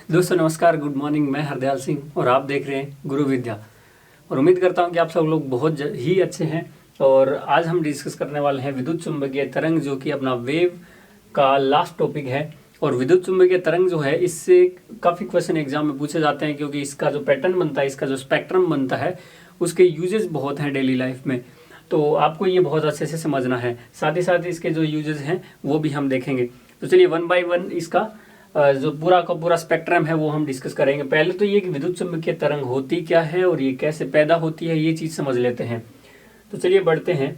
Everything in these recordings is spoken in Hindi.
दोस्तों नमस्कार, गुड मॉर्निंग। मैं हरदयाल सिंह और आप देख रहे हैं गुरु विद्या। और उम्मीद करता हूं कि आप सब लोग बहुत ही अच्छे हैं। और आज हम डिस्कस करने वाले हैं विद्युत चुंबकीय तरंग, जो कि अपना वेव का लास्ट टॉपिक है। और विद्युत चुंबकीय तरंग जो है, इससे काफ़ी क्वेश्चन एग्जाम में पूछे जाते हैं, क्योंकि इसका जो पैटर्न बनता है, इसका जो स्पेक्ट्रम बनता है, उसके यूजेस बहुत हैं डेली लाइफ में। तो आपको ये बहुत अच्छे से समझना है। साथ ही साथ इसके जो यूजेस हैं वो भी हम देखेंगे। तो चलिए वन बाय वन इसका जो पूरा का पूरा स्पेक्ट्रम है वो हम डिस्कस करेंगे। पहले तो ये कि विद्युत चुंबकीय तरंग होती क्या है और ये कैसे पैदा होती है, ये चीज़ समझ लेते हैं। तो चलिए बढ़ते हैं।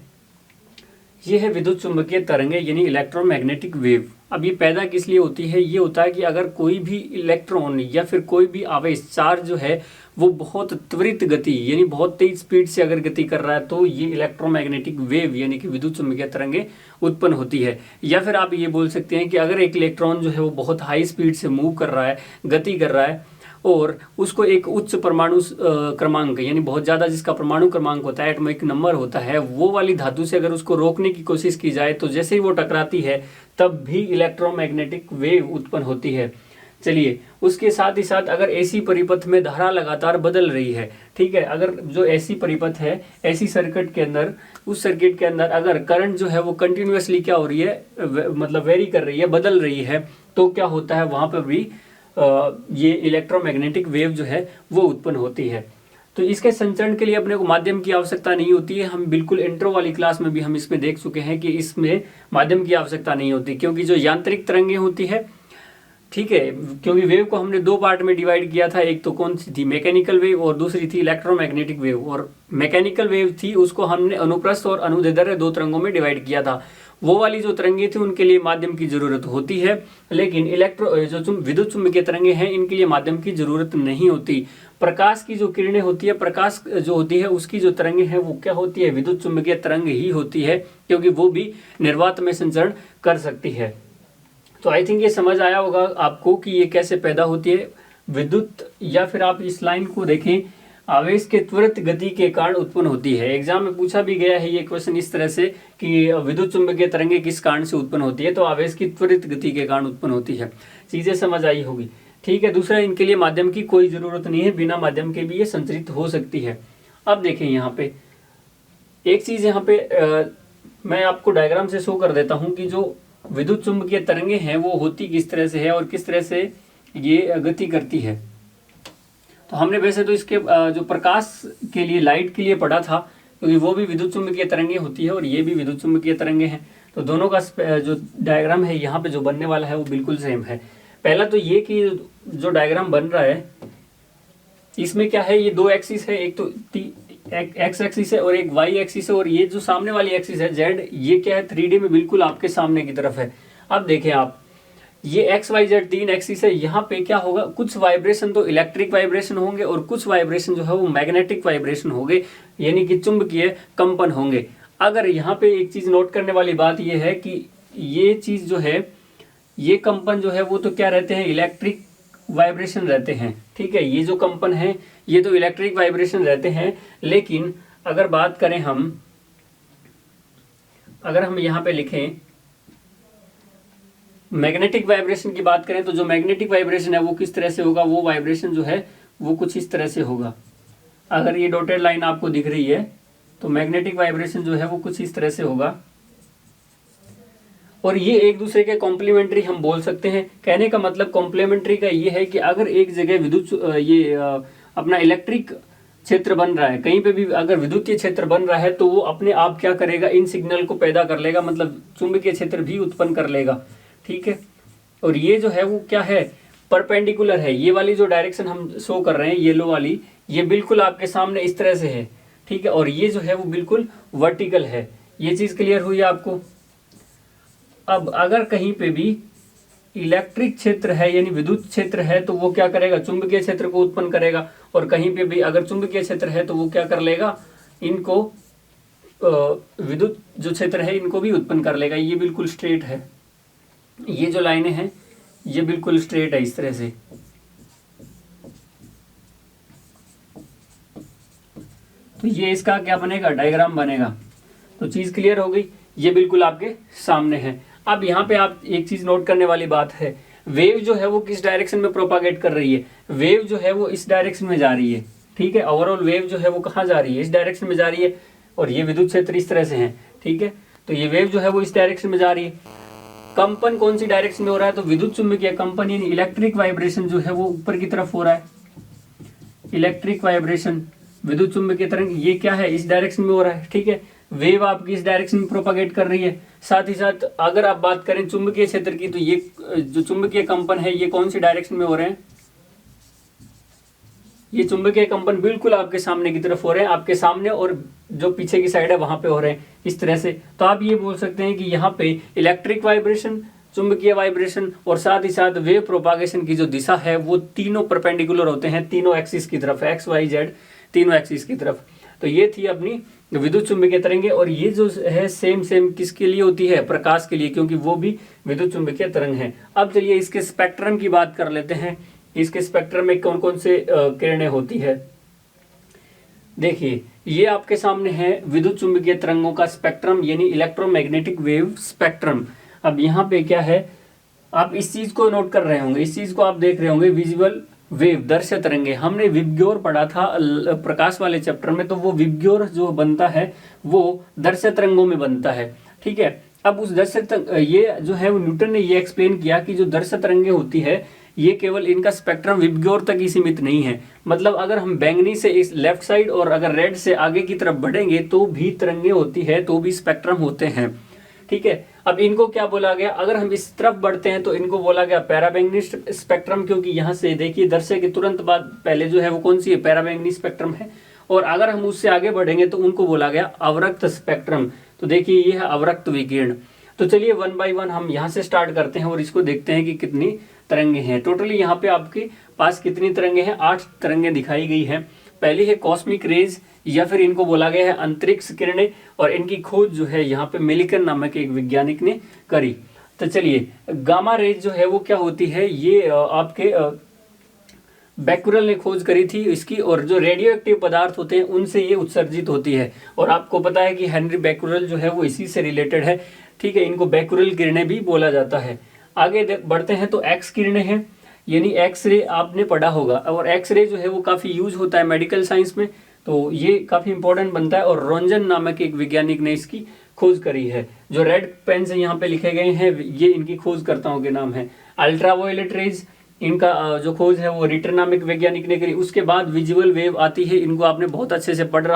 ये है विद्युत चुंबकीय तरंगें, यानी इलेक्ट्रोमैग्नेटिक वेव। अब ये पैदा किस लिए होती है? ये होता है कि अगर कोई भी इलेक्ट्रॉन या फिर कोई भी आवेश चार्ज जो है वो बहुत त्वरित गति यानी बहुत तेज स्पीड से अगर गति कर रहा है, तो ये इलेक्ट्रोमैग्नेटिक वेव यानी कि विद्युत चुंबकीय तरंगें उत्पन्न होती है। या फिर आप ये बोल सकते हैं कि अगर एक इलेक्ट्रॉन जो है वो बहुत हाई स्पीड से मूव कर रहा है, गति कर रहा है, और उसको एक उच्च परमाणु क्रमांक यानी बहुत ज़्यादा जिसका परमाणु क्रमांक होता है, एटॉमिक नंबर होता है, वो वाली धातु से अगर उसको रोकने की कोशिश की जाए, तो जैसे ही वो टकराती है तब भी इलेक्ट्रोमैग्नेटिक वेव उत्पन्न होती है। चलिए, उसके साथ ही साथ अगर ऐसी परिपथ में धारा लगातार बदल रही है, ठीक है, अगर जो ऐसी परिपथ है, ऐसी सर्किट के अंदर, उस सर्किट के अंदर अगर करंट जो है वो कंटिन्यूअसली क्या हो रही है, मतलब वेरी कर रही है, बदल रही है, तो क्या होता है, वहां पर भी ये इलेक्ट्रोमैग्नेटिक वेव जो है वो उत्पन्न होती है। तो इसके संचरण के लिए अपने को माध्यम की आवश्यकता नहीं होती है। हम बिल्कुल इंट्रो वाली क्लास में भी हम इसमें देख चुके हैं कि इसमें माध्यम की आवश्यकता नहीं होती, क्योंकि जो यांत्रिक तरंगें होती है, ठीक है, क्योंकि वेव को हमने दो पार्ट में डिवाइड किया था। एक तो कौन सी थी, मैकेनिकल वेव, और दूसरी थी इलेक्ट्रोमैग्नेटिक वेव। और मैकेनिकल वेव थी, उसको हमने अनुप्रस्थ और अनुदैर्ध्य दो तरंगों में डिवाइड किया था। वो वाली जो तरंगे थी उनके लिए माध्यम की जरूरत होती है, लेकिन विद्युत चुंबकीय तरंगे हैं, इनके लिए माध्यम की जरूरत नहीं होती। प्रकाश की जो किरणें होती है, प्रकाश जो होती है, उसकी जो तरंगे हैं वो क्या होती है, विद्युत चुंबकीय तरंग ही होती है, क्योंकि वो भी निर्वात में संचरण कर सकती है। तो आई थिंक ये समझ आया होगा आपको कि ये कैसे पैदा होती है विद्युत। या फिर आप इस लाइन को देखें, आवेश के त्वरित गति के कारण उत्पन्न होती है। एग्जाम में पूछा भी गया है ये क्वेश्चन इस तरह से कि विद्युत चुंबकीय तरंगे किस कारण से उत्पन्न होती है, तो आवेश की त्वरित गति के कारण उत्पन्न होती है। चीजें समझ आई होगी, ठीक है। दूसरा, इनके लिए माध्यम की कोई जरूरत नहीं है, बिना माध्यम के भी ये संचरित हो सकती है। अब देखें यहाँ पे एक चीज, यहाँ पे मैं आपको डायग्राम से शो कर देता हूँ कि जो विद्युत चुंबकीय तरंगे हैं वो होती किस तरह से है और किस तरह से ये गति करती है। तो हमने वैसे तो इसके जो प्रकाश के लिए, लाइट के लिए पढ़ा था, क्योंकि वो भी विद्युत चुंबकीय तरंगे होती है और ये भी विद्युत चुंबकीय तरंगे हैं। तो दोनों का जो डायग्राम है यहाँ पे जो बनने वाला है वो बिल्कुल सेम है। पहला तो ये कि जो डायग्राम बन रहा है इसमें क्या है, ये दो एक्सिस है, एक तो एक्स एक्सिस है और एक वाई एक्सिस है, और ये जो सामने वाली एक्सिस है जेड, ये क्या है 3D में बिल्कुल आपके सामने की तरफ है। अब देखें आप, ये एक्स वाई जेड तीन एक्सिस है, यहाँ पे क्या होगा, कुछ वाइब्रेशन तो इलेक्ट्रिक वाइब्रेशन होंगे और कुछ वाइब्रेशन जो है वो मैग्नेटिक वाइब्रेशन होंगे, यानी कि चुंबकीय कंपन होंगे। अगर यहाँ पे एक चीज नोट करने वाली बात ये है कि ये चीज जो है, ये कंपन जो है वो तो क्या रहते हैं, इलेक्ट्रिक वाइब्रेशन रहते हैं, ठीक है। ये जो कंपन है ये तो इलेक्ट्रिक वाइब्रेशन रहते हैं, लेकिन अगर बात करें अगर हम यहाँ पे लिखें मैग्नेटिक वाइब्रेशन की बात करें, तो जो मैग्नेटिक वाइब्रेशन है वो किस तरह से होगा, वो वाइब्रेशन जो है वो कुछ इस तरह से होगा। अगर ये डॉटेड लाइन आपको दिख रही है तो मैग्नेटिक वाइब्रेशन जो है वो कुछ इस तरह से होगा, और ये एक दूसरे के कॉम्प्लीमेंट्री हम बोल सकते हैं। कहने का मतलब कॉम्प्लीमेंट्री का ये है कि अगर एक जगह विद्युत अपना इलेक्ट्रिक क्षेत्र बन रहा है, कहीं पे भी अगर विद्युतीय क्षेत्र बन रहा है, तो वो अपने आप क्या करेगा, इन सिग्नल को पैदा कर लेगा, मतलब चुंबकीय क्षेत्र भी उत्पन्न कर लेगा, ठीक है। और ये जो है वो क्या है, परपेंडिकुलर है। ये वाली जो डायरेक्शन हम शो कर रहे हैं, येलो वाली, ये बिल्कुल आपके सामने इस तरह से है, ठीक है, और ये जो है वो बिल्कुल वर्टिकल है। ये चीज क्लियर हुई आपको? अब अगर कहीं पे भी इलेक्ट्रिक क्षेत्र है यानी विद्युत क्षेत्र है, तो वो क्या करेगा, चुंबकीय क्षेत्र को उत्पन्न करेगा, और कहीं पे भी अगर चुंबकीय क्षेत्र है तो वो क्या कर लेगा, इनको विद्युत जो क्षेत्र है इनको भी उत्पन्न कर लेगा। ये बिल्कुल स्ट्रेट है, ये जो लाइनें हैं ये बिल्कुल स्ट्रेट है इस तरह से। तो ये इसका क्या बनेगा, डायग्राम बनेगा। तो चीज क्लियर हो गई, ये बिल्कुल आपके सामने है। अब यहाँ पे आप एक चीज नोट करने वाली बात है, वेव जो है वो किस डायरेक्शन में प्रोपागेट कर रही है, वेव जो है वो इस डायरेक्शन में जा रही है, ठीक है। ओवरऑल वेव जो है वो कहाँ जा रही है, इस डायरेक्शन में जा रही है, और ये विद्युत क्षेत्र इस तरह से है, ठीक है। तो ये वेव जो है वो इस डायरेक्शन में जा रही है। कंपन कौन सी डायरेक्शन में हो रहा है, तो विद्युत चुंबकीय कंपन यानी इलेक्ट्रिक वाइब्रेशन जो है वो ऊपर की तरफ हो रहा है। इलेक्ट्रिक वाइब्रेशन, विद्युत चुंबकीय तरंग, ये क्या है, इस डायरेक्शन में हो रहा है, ठीक है। वेव आपकी इस डायरेक्शन में प्रोपागेट कर रही है। साथ ही साथ अगर आप बात करें चुंबकीय क्षेत्र की, तो ये जो चुंबकीय कंपन है ये कौन सी डायरेक्शन में हो रहे हैं, ये चुंबकीय कंपन बिल्कुल आपके सामने की तरफ हो रहे हैं, आपके सामने और जो पीछे की साइड है वहां पे हो रहे हैं, इस तरह से। तो आप ये बोल सकते हैं कि यहाँ पे इलेक्ट्रिक वाइब्रेशन, चुंबकीय वाइब्रेशन और साथ ही साथ वेव प्रोपागेशन की जो दिशा है वो तीनों परपेंडिकुलर होते हैं, तीनों एक्सिस की तरफ, एक्स वाई जेड तीनों एक्सिस की तरफ। तो ये थी अपनी विद्युत चुंबकीय तरंगे, और ये जो है सेम किसके लिए होती है, प्रकाश के लिए, क्योंकि वो भी विद्युत चुंबकीय तरंग है। अब चलिए इसके स्पेक्ट्रम की बात कर लेते हैं, इसके स्पेक्ट्रम में कौन कौन से किरणें होती है। देखिए ये आपके सामने है विद्युत चुंबकीय तरंगों का स्पेक्ट्रम यानी इलेक्ट्रोमैग्नेटिक वेव स्पेक्ट्रम। अब यहाँ पे क्या है, आप इस चीज को नोट कर रहे होंगे, इस चीज को आप देख रहे होंगे, विजुअल वेव, दृश्य तरंगे। हमने विबग्योर पढ़ा था प्रकाश वाले चैप्टर में, तो वो विबग्योर जो बनता है वो दृश्य तरंगों में बनता है, ठीक है। अब उस ये जो है वो न्यूटन ने ये एक्सप्लेन किया कि जो दृश्य तरंगे होती है ये केवल इनका स्पेक्ट्रम विबग्योर तक ही सीमित नहीं है। मतलब अगर हम बैंगनी से इस लेफ्ट साइड और अगर रेड से आगे की तरफ बढ़ेंगे तो भी तरंगे होती है, तो भी स्पेक्ट्रम होते हैं, ठीक है। अब इनको क्या बोला गया, अगर हम इस तरफ बढ़ते हैं तो इनको बोला गया पैराबैंगनी स्पेक्ट्रम, क्योंकि यहाँ से देखिए दृश्य के तुरंत बाद पहले जो है वो कौन सी है, पैराबैंगनी स्पेक्ट्रम है। और अगर हम उससे आगे बढ़ेंगे तो उनको बोला गया अवरक्त स्पेक्ट्रम। तो देखिए ये है अवरक्त विकिरण। तो चलिए 1 बाय 1 हम यहाँ से स्टार्ट करते हैं और इसको देखते हैं कि कितनी तरंगे हैं। टोटली यहाँ पे आपके पास कितनी तरंगे हैं, 8 तरंगे दिखाई गई हैं। पहली है कॉस्मिक रेज, या फिर इनको बोला गया है अंतरिक्ष किरणें, और इनकी खोज जो है यहाँ पे मिलिकन नामक एक वैज्ञानिक ने करी। तो चलिए गामा रेज जो है वो क्या होती है, ये आपके बैकुरल ने खोज करी थी इसकी, और जो रेडियो एक्टिव पदार्थ होते हैं उनसे ये उत्सर्जित होती है। और आपको पता है कि हेनरी बैकुरल जो है वो इसी से रिलेटेड है, ठीक है। इनको बैकुरल किरणें भी बोला जाता है। आगे बढ़ते हैं तो एक्स किरणें हैं, यानी एक्सरे आपने पढ़ा होगा, और एक्सरे जो है वो काफी यूज होता है मेडिकल साइंस में, तो ये काफी इंपॉर्टेंट बनता है। और रोंजन नामक एक वैज्ञानिक ने इसकी खोज करी है। जो रेड पेन से यहाँ पे लिखे गए हैं ये इनकी खोजकर्ताओं के नाम है। अल्ट्रावायोलेट रेज, इनका जो खोज है वो रिटर नामक वैज्ञानिक ने करी। उसके बाद विजुअल वेव आती है, इनको आपने बहुत अच्छे से पढ़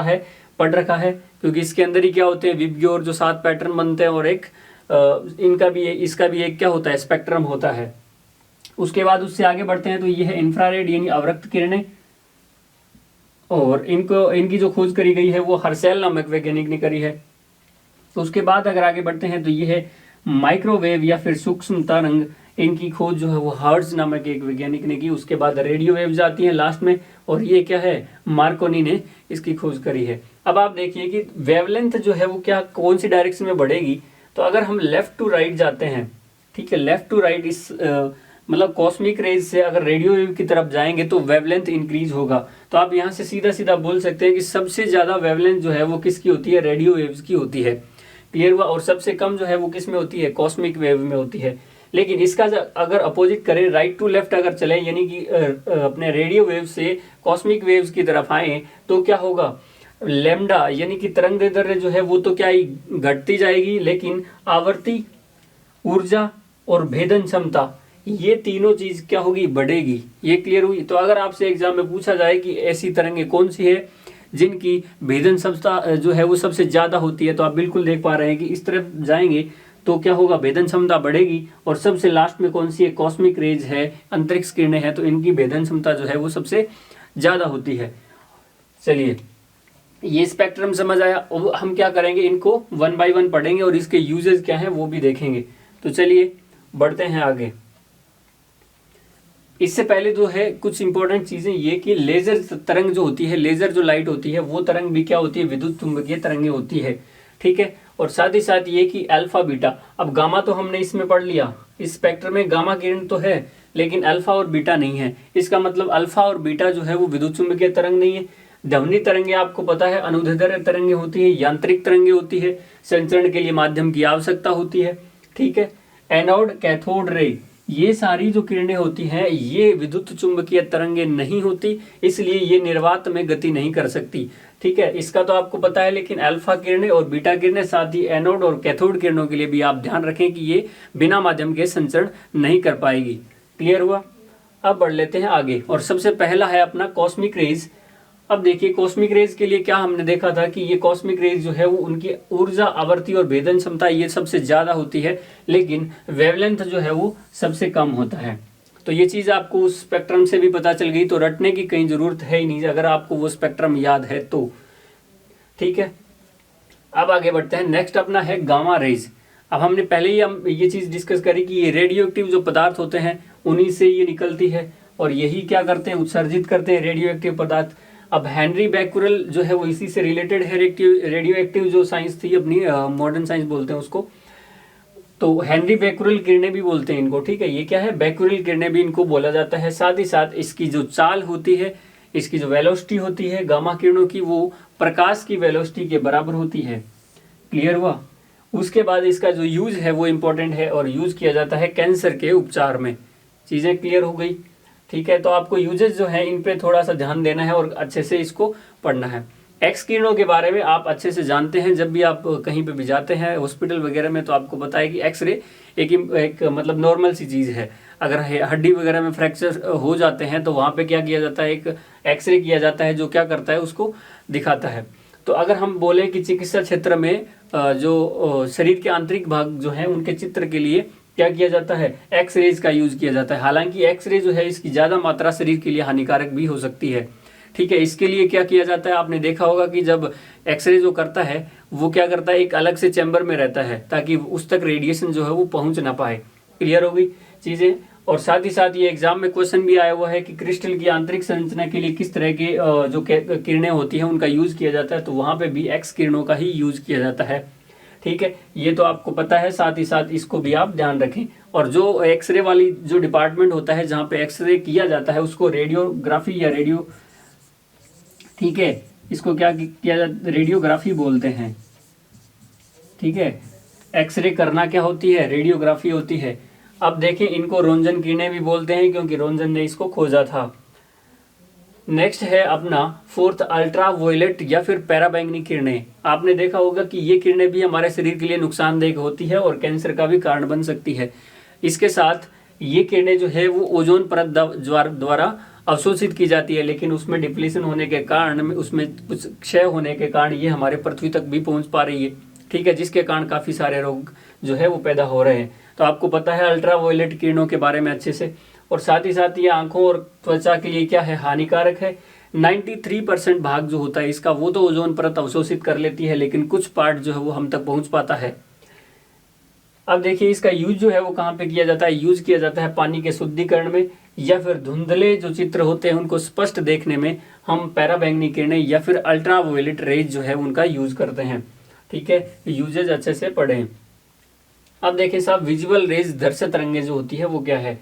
रखा है, क्योंकि इसके अंदर ही क्या होते हैं, विबग्योर जो 7 पैटर्न बनते हैं, और एक इसका भी एक क्या होता है, स्पेक्ट्रम होता है। उसके बाद उससे आगे बढ़ते हैं तो ये है इंफ्रारेड यानी अवरक्त किरणें, और इनकी जो खोज करी गई है वो हर्सेल नामक वैज्ञानिक ने करी है। तो उसके बाद अगर आगे बढ़ते हैं तो ये है माइक्रोवेव या फिर सूक्ष्म तरंग, इनकी खोज जो है वो हर्ट्ज नामक एक वैज्ञानिक ने की। उसके बाद रेडियो वेव्स आती हैं लास्ट में, और ये क्या है, मार्कोनी ने इसकी खोज करी है। अब आप देखिए कि वेवलेंथ जो है वो क्या कौन सी डायरेक्शन में बढ़ेगी, तो अगर हम लेफ्ट टू राइट जाते हैं, ठीक है, लेफ्ट टू राइट इस मतलब कॉस्मिक रेज से अगर रेडियो वेव की तरफ जाएंगे तो वेवलेंथ इंक्रीज होगा। तो आप यहाँ से सीधा सीधा बोल सकते हैं कि सबसे ज्यादा वेवलेंथ जो है वो किसकी होती है, रेडियो वेव्स की होती है, क्लियर हुआ। और सबसे कम जो है वो किस में होती है, कॉस्मिक वेव में होती है। लेकिन इसका अगर अपोजिट करें, राइट टू लेफ्ट अगर चले, यानी कि अपने रेडियो वेव से कॉस्मिक वेव्स की तरफ आए, तो क्या होगा, लैम्डा यानी कि तरंग दैर्ध्य जो है वो तो क्या ही घटती जाएगी, लेकिन आवर्ती, ऊर्जा और भेदन क्षमता, ये तीनों चीज क्या होगी, बढ़ेगी। ये क्लियर हुई। तो अगर आपसे एग्जाम में पूछा जाए कि ऐसी तरंगे कौन सी है जिनकी भेदन क्षमता जो है वो सबसे ज्यादा होती है, तो आप बिल्कुल देख पा रहे हैं कि इस तरफ जाएंगे तो क्या होगा, भेदन क्षमता बढ़ेगी। और सबसे लास्ट में कौन सी है, कॉस्मिक रेज है, अंतरिक्ष किरणें हैं, तो इनकी भेदन क्षमता जो है वो सबसे ज्यादा होती है। चलिए ये स्पेक्ट्रम समझ आया। अब हम क्या करेंगे, इनको 1 बाय 1 पढ़ेंगे और इसके यूजेस क्या है वो भी देखेंगे। तो चलिए बढ़ते हैं आगे। इससे पहले जो है कुछ इंपॉर्टेंट चीजें ये कि लेजर तरंग जो होती है, लेजर जो लाइट होती है वो तरंग भी क्या होती है, विद्युत चुंबकीय तरंगे होती है, ठीक है। और साथ ही साथ ये कि अल्फा बीटा, अब गामा तो हमने इसमें पढ़ लिया, इस स्पेक्ट्रम में गामा किरण तो है लेकिन अल्फा और बीटा नहीं है। इसका मतलब अल्फा और बीटा जो है वो विद्युत चुंबकीय तरंग नहीं है। ध्वनि तरंगे आपको पता है अनुदैर्ध्य तरंगे होती है, यांत्रिक तरंगे होती है, संचरण के लिए माध्यम की आवश्यकता होती है, ठीक है। एनोड कैथोड रे, ये सारी जो किरणें होती हैं ये विद्युत चुंबकीय तरंगे नहीं होती, इसलिए ये निर्वात में गति नहीं कर सकती। ठीक है, इसका तो आपको पता है। लेकिन अल्फा किरणें और बीटा किरणें, साथ ही एनोड और कैथोड किरणों के लिए भी आप ध्यान रखें कि ये बिना माध्यम के संचरण नहीं कर पाएगी। क्लियर हुआ? अब बढ़ लेते हैं आगे, और सबसे पहला है अपना कॉस्मिक रेज। अब देखिए कॉस्मिक रेज के लिए क्या हमने देखा था कि ये कॉस्मिक रेज जो है वो उनकी ऊर्जा, आवर्ती और भेदन क्षमता ये सबसे ज्यादा होती है, लेकिन वेवलेंथ जो है वो सबसे कम होता है। तो ये चीज आपको उस स्पेक्ट्रम से भी पता चल गई, तो रटने की कहीं जरूरत है ही नहीं अगर आपको वो स्पेक्ट्रम याद है तो। ठीक है, अब आगे बढ़ते हैं। नेक्स्ट अपना है गामा रेज। अब हमने पहले ही हम ये चीज डिस्कस करी कि ये रेडियो एक्टिव जो पदार्थ होते हैं उन्हीं से ये निकलती है, और यही क्या करते हैं, उत्सर्जित करते हैं रेडियो एक्टिव पदार्थ। अब हेनरी बैक्यूरेल जो है वो इसी से रिलेटेड है। रेडियो एक्टिव जो साइंस थी अपनी, मॉडर्न साइंस बोलते हैं उसको, तो हेनरी बैक्यूरेल किरणें भी बोलते हैं इनको। ठीक है, ये क्या है, बैक्यूरेल किरणें भी इनको बोला जाता है। साथ ही साथ इसकी जो चाल होती है, इसकी जो वेलोसिटी होती है गामा किरणों की, वो प्रकाश की वेलोसिटी के बराबर होती है। क्लियर हुआ? उसके बाद इसका जो यूज है वो इम्पोर्टेंट है, और यूज किया जाता है कैंसर के उपचार में। चीजें क्लियर हो गई? ठीक है, तो आपको यूजेस जो है इन पे थोड़ा सा ध्यान देना है और अच्छे से इसको पढ़ना है। एक्स किरणों के बारे में आप अच्छे से जानते हैं, जब भी आप कहीं पे भी जाते हैं हॉस्पिटल वगैरह में, तो आपको पता है कि एक्सरे एक मतलब नॉर्मल सी चीज है। अगर हड्डी वगैरह में फ्रैक्चर हो जाते हैं तो वहां पे क्या किया जाता है, एक एक्सरे किया जाता है जो क्या करता है, उसको दिखाता है। तो अगर हम बोले कि चिकित्सा क्षेत्र में जो शरीर के आंतरिक भाग जो है उनके चित्र के लिए क्या किया जाता है, एक्स रेज का यूज किया जाता है। हालांकि एक्स रे जो है इसकी ज्यादा मात्रा शरीर के लिए हानिकारक भी हो सकती है। ठीक है, इसके लिए क्या किया जाता है, आपने देखा होगा कि जब एक्सरे जो करता है वो क्या करता है, एक अलग से चैम्बर में रहता है ताकि उस तक रेडिएशन जो है वो पहुंच ना पाए। क्लियर हो गई चीजें? और साथ ही साथ ये एग्जाम में क्वेश्चन भी आया हुआ है कि क्रिस्टल की आंतरिक संरचना के लिए किस तरह के जो किरणें होती हैं उनका यूज किया जाता है, तो वहां पे भी एक्स किरणों का ही यूज किया जाता है। ठीक है, ये तो आपको पता है। साथ ही साथ इसको भी आप ध्यान रखें। और जो एक्सरे वाली जो डिपार्टमेंट होता है जहाँ पे एक्सरे किया जाता है उसको रेडियोग्राफी या रेडियो, ठीक है, इसको क्या किया जाता, रेडियोग्राफी बोलते हैं। ठीक है, एक्सरे करना क्या होती है, रेडियोग्राफी होती है। अब देखें, इनको रोंजन किरणें भी बोलते हैं क्योंकि रोंजन ने इसको खोजा था। नेक्स्ट है अपना फोर्थ अल्ट्रा वायलेट या फिर पैराबैंगनी किरणें। आपने देखा होगा कि ये किरणें भी हमारे शरीर के लिए नुकसानदेह होती है और कैंसर का भी कारण बन सकती है। इसके साथ ये किरणें जो है वो ओजोन परत द्वारा अवशोषित की जाती है, लेकिन उसमें डिप्लीशन होने के कारण, उसमें कुछ क्षय होने के कारण ये हमारे पृथ्वी तक भी पहुंच पा रही है। ठीक है, जिसके कारण काफी सारे रोग जो है वो पैदा हो रहे हैं। तो आपको पता है अल्ट्रा वायलेट किरणों के बारे में अच्छे से। और साथ ही साथ ये आंखों और त्वचा के लिए क्या है, हानिकारक है। 93% भाग जो होता है इसका वो तो ओजोन परत अवशोषित कर लेती है, लेकिन कुछ पार्ट जो है वो हम तक पहुंच पाता है। अब देखिए इसका यूज जो है वो कहाँ पे किया जाता है, यूज किया जाता है पानी के शुद्धिकरण में, या फिर धुंधले जो चित्र होते हैं उनको स्पष्ट देखने में हम पैराबैंगनी किरणें या फिर अल्ट्रा वायलेट रेज जो है उनका यूज करते हैं। ठीक है, यूजेज अच्छे से पढ़ें। अब देखिए साहब, विजुअल रेज दर्शक तरंगे जो होती है वो क्या है।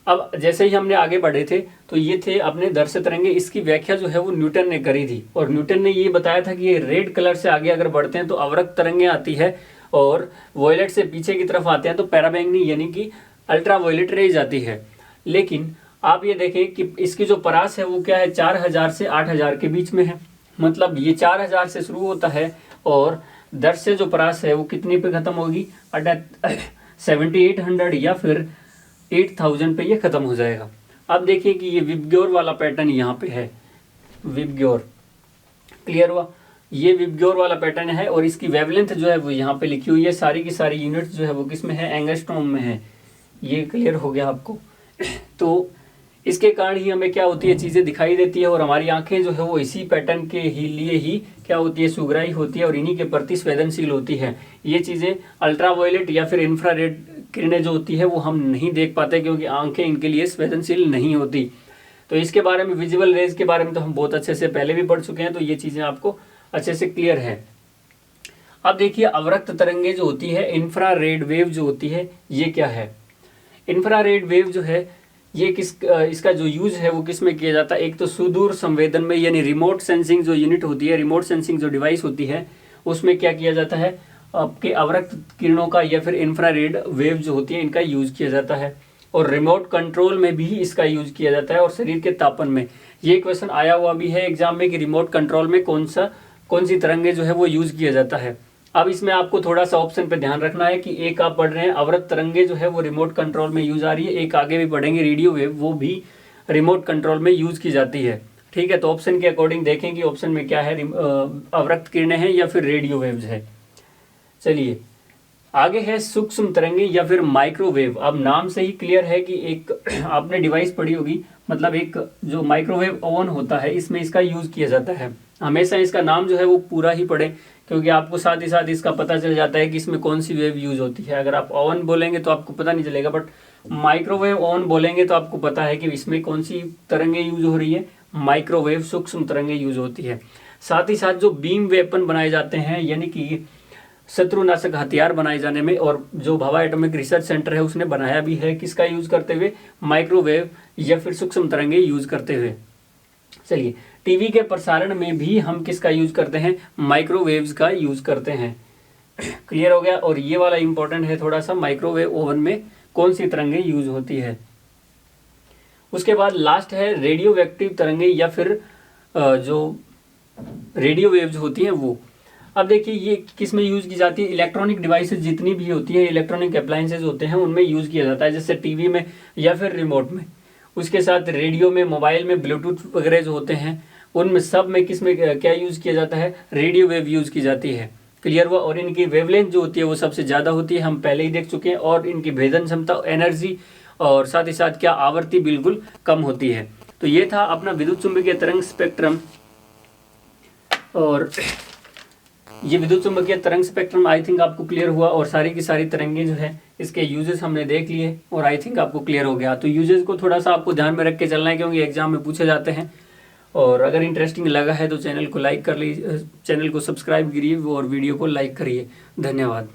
अब जैसे ही हमने आगे बढ़े थे तो ये थे अपने दर्शक तरंगे। इसकी व्याख्या जो है वो न्यूटन ने करी थी, और न्यूटन ने ये बताया था कि ये रेड कलर से आगे अगर बढ़ते हैं तो अवरक्त तरंगे आती है, और वॉयलेट से पीछे की तरफ आते हैं तो पैराबैंगनी यानी कि अल्ट्रा वायलेट रेज आती है। लेकिन आप ये देखें कि इसकी जो परास है वो क्या है, 4000 से 8000 के बीच में है। मतलब ये 4000 से शुरू होता है और दर्शक जो परास है वो कितनी पे खत्म होगी, 7800 या फिर 8000 पे ये खत्म हो जाएगा। अब देखिए कि ये विबग्योर वाला पैटर्न यहाँ पे है, विबग्योर। क्लियर हुआ, ये विबग्योर वाला पैटर्न है, और इसकी वेवलेंथ जो है वो यहाँ पे लिखी हुई है। सारी की सारी यूनिट्स जो है वो किस में है, एंगस्ट्रॉम में है। ये क्लियर हो गया आपको। तो इसके कारण ही हमें क्या होती है, चीजें दिखाई देती है, और हमारी आंखें जो है वो इसी पैटर्न के ही लिए ही क्या होती है, सुगराई होती है और इन्हीं के प्रति संवेदनशील होती है। ये चीजें अल्ट्रावायलेट या फिर इंफ्रारेड किरणें जो होती है वो हम नहीं देख पाते क्योंकि आंखें इनके लिए संवेदनशील नहीं होती। तो इसके बारे में, विजुअल रेज के बारे में तो हम बहुत अच्छे से पहले भी पढ़ चुके हैं, तो ये चीजें आपको अच्छे से क्लियर है। अब देखिए अवरक्त तरंगे जो होती है, इंफ्रारेड वेव जो होती है, ये क्या है। इंफ्रारेड वेव जो है ये इसका जो यूज है वो किस में किया जाता है, एक तो सुदूर संवेदन में, यानी रिमोट सेंसिंग जो यूनिट होती है, रिमोट सेंसिंग जो डिवाइस होती है, उसमें क्या किया जाता है, आपके अवरक्त किरणों का या फिर इंफ्रारेड वेव जो होती है इनका यूज किया जाता है। और रिमोट कंट्रोल में भी इसका यूज किया जाता है और शरीर के तापन में। ये क्वेश्चन आया हुआ भी है एग्जाम में कि रिमोट कंट्रोल में कौन सी तरंगे जो है वो यूज किया जाता है। अब इसमें आपको थोड़ा सा ऑप्शन पे ध्यान रखना है कि एक आप पढ़ रहे हैं अवरक्त तरंगे जो है वो रिमोट कंट्रोल में यूज आ रही है, एक आगे भी पढ़ेंगे रेडियो वेव, वो भी रिमोट कंट्रोल में यूज की जाती है। ठीक है, तो ऑप्शन के अकॉर्डिंग देखें कि ऑप्शन में क्या है, अवरक्त किरणें हैं या फिर रेडियो वेव्स है। चलिए आगे है सूक्ष्म तरंगे या फिर माइक्रोवेव। अब नाम से ही क्लियर है कि एक आपने डिवाइस पढ़ी होगी, मतलब एक जो माइक्रोवेव ओवन होता है इसमें इसका यूज किया जाता है। हमेशा इसका नाम जो है वो पूरा ही पढ़ें, क्योंकि आपको साथ ही साथ इसका पता चल जाता है कि इसमें कौन सी वेव यूज होती है। अगर आप ओवन बोलेंगे तो आपको पता नहीं चलेगा, बट माइक्रोवेव ओवन बोलेंगे तो आपको पता है कि इसमें कौन सी तरंगे यूज हो रही है, माइक्रोवेव सूक्ष्म तरंगे यूज होती है। साथ ही साथ जो बीम वेपन बनाए जाते हैं, यानी कि शत्रुनाशक हथियार बनाए जाने में, और जो भाभा एटॉमिक रिसर्च सेंटर है उसने बनाया भी है किसका यूज करते हुए, माइक्रोवेव या फिर सूक्ष्म तरंगे यूज करते हुए। चलिए टीवी के प्रसारण में भी हम किसका यूज करते हैं, माइक्रोवेव्स का यूज करते हैं। क्लियर हो गया। और ये वाला इंपॉर्टेंट है थोड़ा सा, माइक्रोवेव ओवन में कौन सी तरंगे यूज होती है। उसके बाद लास्ट है रेडियो एक्टिव तरंगे या फिर जो रेडियो वेव्स होती हैं वो। अब देखिए ये किस में यूज की जाती है, इलेक्ट्रॉनिक डिवाइसेस जितनी भी होती हैं, इलेक्ट्रॉनिक अप्लायंसेज होते हैं उनमें यूज किया जाता है, जैसे टीवी में या फिर रिमोट में। उसके साथ रेडियो में, मोबाइल में, ब्लूटूथ वगैरह जो होते हैं उनमें सब में किस में क्या यूज किया जाता है, रेडियो वेव यूज की जाती है। क्लियर हुआ। और इनकी वेवलेंथ जो होती है वो सबसे ज्यादा होती है, हम पहले ही देख चुके हैं, और इनकी भेदन क्षमता, एनर्जी और साथ ही साथ क्या आवृत्ति बिल्कुल कम होती है। तो ये था अपना विद्युत चुंबकीय तरंग स्पेक्ट्रम। और ये विद्युत चुंबकीय तरंग स्पेक्ट्रम आई थिंक आपको क्लियर हुआ, और सारी की सारी तरंगे जो है इसके यूजेस हमने देख लिए और आई थिंक आपको क्लियर हो गया। तो यूजेस को थोड़ा सा आपको ध्यान में रख के चलना है, क्योंकि एग्जाम में पूछे जाते हैं। और अगर इंटरेस्टिंग लगा है तो चैनल को लाइक कर लीजिए, चैनल को सब्सक्राइब करिए और वीडियो को लाइक करिए। धन्यवाद।